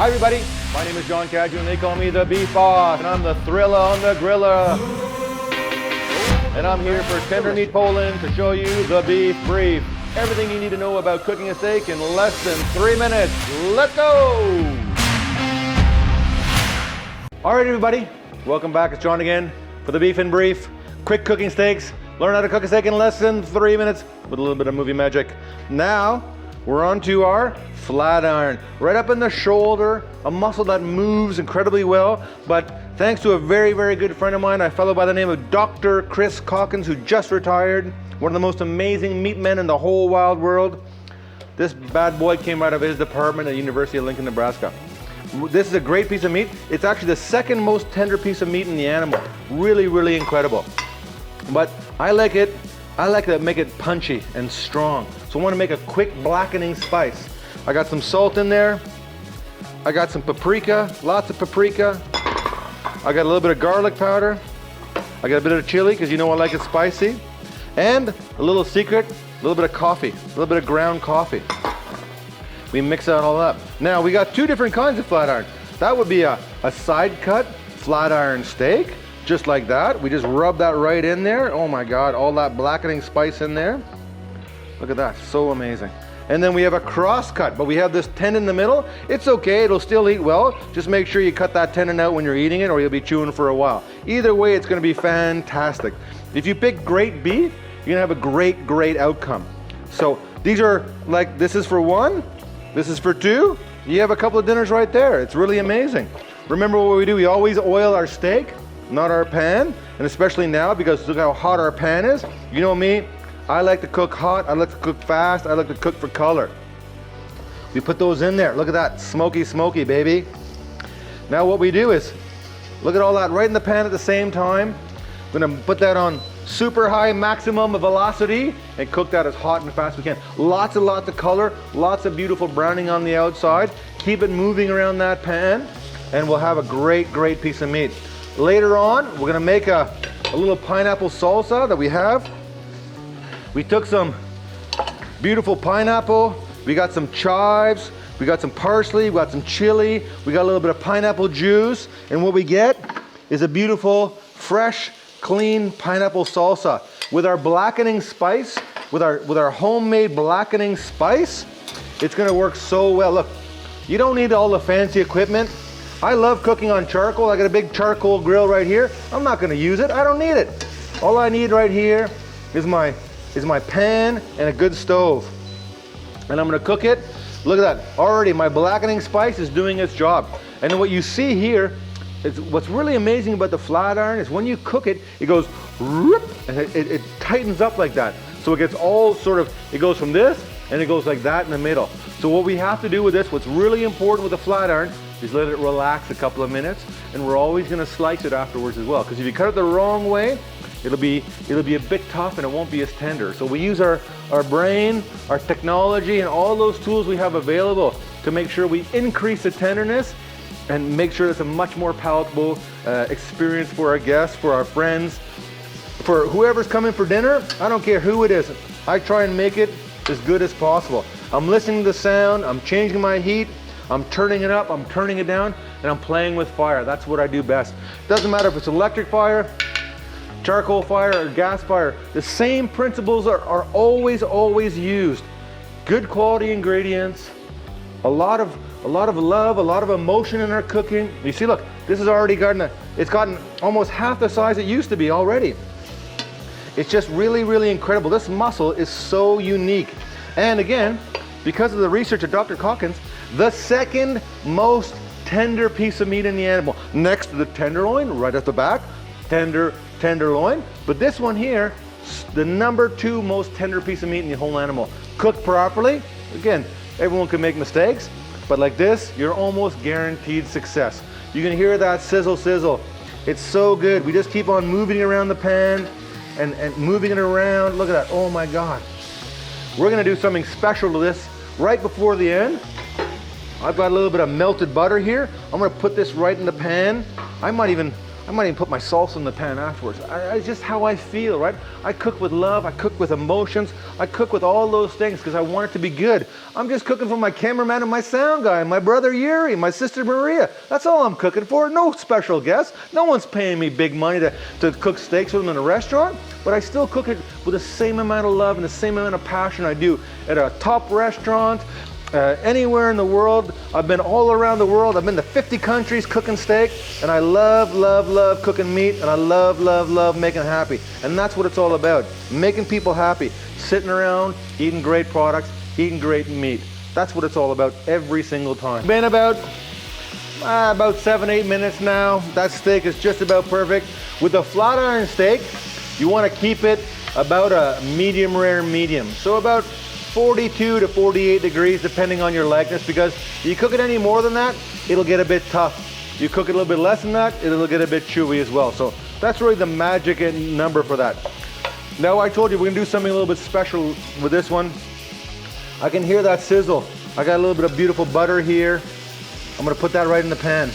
Hi everybody, my name is John Cadu and they call me the Beef Boss, and I'm the thriller on the griller. And I'm here for Tender Meat Poland to show you the beef brief. Everything you need to know about cooking a steak in less than 3 minutes. Let's go! All right everybody, welcome back. It's John again for the Beef in Brief. Quick cooking steaks. Learn how to cook a steak in less than 3 minutes with a little bit of movie magic. Now, we're on to our flat iron. Right up in the shoulder, a muscle that moves incredibly well, but thanks to a very, very good friend of mine, a fellow by the name of Dr. Chrisa Calkinsa, who just retired, one of the most amazing meat men in the whole wild world. This bad boy came out of his department at the University of Lincoln, Nebraska. This is a great piece of meat. It's actually the second most tender piece of meat in the animal. Really, really incredible. But I like to make it punchy and strong. So I want to make a quick blackening spice. I got some salt in there. I got some paprika, lots of paprika. I got a little bit of garlic powder. I got a bit of chili because you know I like it spicy. And a little secret, a little bit of coffee, a little bit of ground coffee. We mix that all up. Now we got two different kinds of flat iron. That would be a side cut flat iron steak, just like that. We just rub that right in there. Oh my God, all that blackening spice in there. Look at that, so amazing. And then we have a cross cut, but we have this tendon in the middle. It's okay, it'll still eat well. Just make sure you cut that tendon out when you're eating it or you'll be chewing for a while. Either way, it's gonna be fantastic. If you pick great beef, you're gonna have a great, great outcome. So these are like, this is for one, this is for two. You have a couple of dinners right there. It's really amazing. Remember what we do, we always oil our steak, not our pan, and especially now because look how hot our pan is. You know me, I like to cook hot, I like to cook fast, I like to cook for color. We put those in there. Look at that, smoky, smoky, baby. Now what we do is, look at all that right in the pan at the same time. I'm gonna put that on super high maximum velocity and cook that as hot and fast as we can. Lots and lots of color, lots of beautiful browning on the outside. Keep it moving around that pan and we'll have a great, great piece of meat. Later on, we're gonna make a little pineapple salsa that we have. We took some beautiful pineapple, we got some chives, we got some parsley, we got some chili, we got a little bit of pineapple juice, and what we get is a beautiful, fresh, clean pineapple salsa. With our blackening spice, with our homemade blackening spice, it's gonna work so well. Look, you don't need all the fancy equipment. I love cooking on charcoal. I got a big charcoal grill right here. I'm not gonna use it, I don't need it. All I need right here is my pan and a good stove. And I'm gonna cook it. Look at that, already my blackening spice is doing its job. And then what you see here, what's really amazing about the flat iron is when you cook it, it goes whoop, and it tightens up like that. So it gets all sort of, it goes from this and it goes like that in the middle. So what we have to do with this, what's really important with the flat iron, is let it relax a couple of minutes, and we're always gonna slice it afterwards as well. Because if you cut it the wrong way, it'll be a bit tough and it won't be as tender. So we use our brain, our technology, and all those tools we have available to make sure we increase the tenderness and make sure it's a much more palatable experience for our guests, for our friends, for whoever's coming for dinner. I don't care who it is. I try and make it as good as possible. I'm listening to the sound, I'm changing my heat, I'm turning it up, I'm turning it down, and I'm playing with fire. That's what I do best. Doesn't matter if it's electric fire, charcoal fire, or gas fire. The same principles are always used. Good quality ingredients, a lot of love, a lot of emotion in our cooking. You see, look, this has already it's gotten almost half the size it used to be already. It's just really, really incredible. This muscle is so unique. And again, because of the research of Dr. Calkins, the second most tender piece of meat in the animal, next to the tenderloin, right at the back, tenderloin. But this one here, the number 2 most tender piece of meat in the whole animal. Cooked properly, again, everyone can make mistakes, but like this, you're almost guaranteed success. You can hear that sizzle, sizzle. It's so good. We just keep on moving around the pan and moving it around. Look at that, oh my God. We're gonna do something special to this right before the end. I've got a little bit of melted butter here. I'm gonna put this right in the pan. I might even I might even put my salsa in the pan afterwards. It's just how I feel, right? I cook with love, I cook with emotions, I cook with all those things because I want it to be good. I'm just cooking for my cameraman and my sound guy, and my brother Yuri, my sister Maria. That's all I'm cooking for. No special guests. No one's paying me big money to cook steaks with them in a restaurant, but I still cook it with the same amount of love and the same amount of passion I do at a top restaurant. Anywhere in the world. I've been all around the world. I've been to 50 countries cooking steak, and I love, love, love cooking meat, and I love, love, love making happy. And that's what it's all about, making people happy, sitting around, eating great products, eating great meat. That's what it's all about every single time. Been about 7-8 minutes now. That steak is just about perfect. With a flat iron steak, you want to keep it about a medium rare medium. So about 42 to 48 degrees depending on your likeness, because if you cook it any more than that, it'll get a bit tough. You cook it a little bit less than that, it'll get a bit chewy as well. So that's really the magic number for that. Now I told you we're gonna do something a little bit special with this one. I can hear that sizzle. I got a little bit of beautiful butter here. I'm gonna put that right in the pan.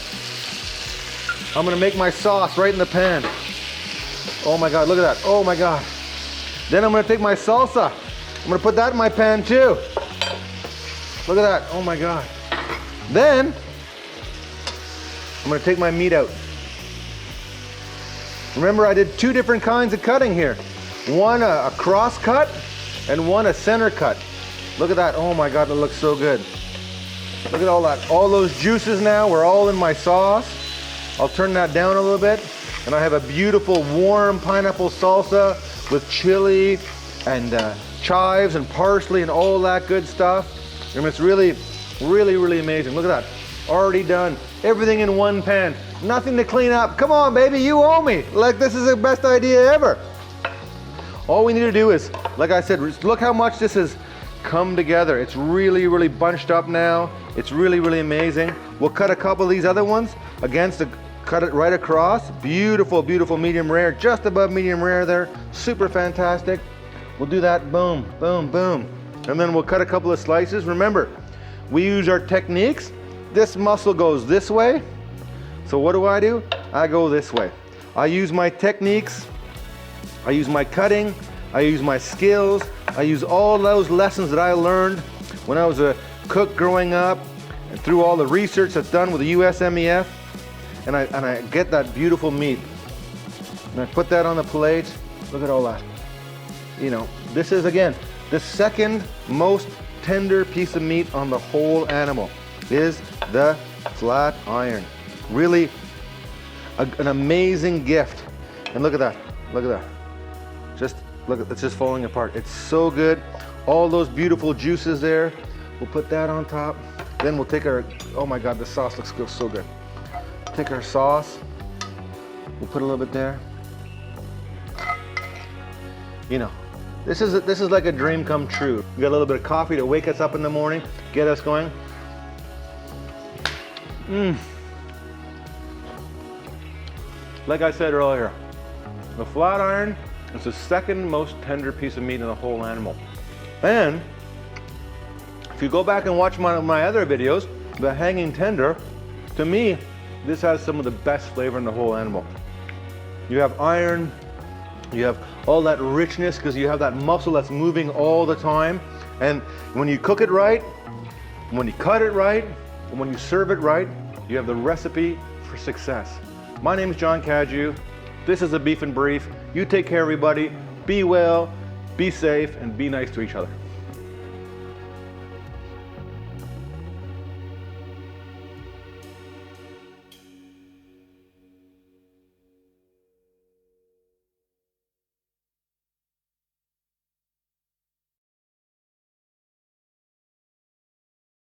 I'm gonna make my sauce right in the pan. Oh my God, look at that, oh my God. Then I'm gonna take my salsa. I'm gonna put that in my pan too. Look at that, oh my God. Then, I'm gonna take my meat out. Remember, I did 2 different kinds of cutting here. One a cross cut and one a center cut. Look at that, oh my God, it looks so good. Look at all that, all those juices now, we're all in my sauce. I'll turn that down a little bit, and I have a beautiful warm pineapple salsa with chili and chives and parsley and all that good stuff. And it's really, really, really amazing. Look at that, already done. Everything in one pan, nothing to clean up. Come on, baby, you owe me. Like, this is the best idea ever. All we need to do is, like I said, look how much this has come together. It's really, really bunched up now. It's really, really amazing. We'll cut a couple of these other ones cut it right across. Beautiful, beautiful medium rare, just above medium rare there. Super fantastic. We'll do that, boom, boom, boom. And then we'll cut a couple of slices. Remember, we use our techniques. This muscle goes this way. So what do? I go this way. I use my techniques. I use my cutting. I use my skills. I use all those lessons that I learned when I was a cook growing up, and through all the research that's done with the USMEF. And I get that beautiful meat. And I put that on the plate. Look at all that. You know, this is, again, the second most tender piece of meat on the whole animal is the flat iron. Really an amazing gift. And look at that, look at that. Just look, it's just falling apart. It's so good. All those beautiful juices there. We'll put that on top. Then we'll take our, oh my God, the sauce looks so good. Take our sauce. We'll put a little bit there. You know, this is like a dream come true. We got a little bit of coffee to wake us up in the morning, get us going. Like I said earlier, the flat iron is the second most tender piece of meat in the whole animal. And if you go back and watch my other videos, the hanging tender, to me, this has some of the best flavor in the whole animal. You have iron, you have all that richness because you have that muscle that's moving all the time. And when you cook it right, when you cut it right, and when you serve it right, you have the recipe for success. My name is John Codieoux. This is a Beef and Brief. You take care, everybody. Be well, be safe, and be nice to each other.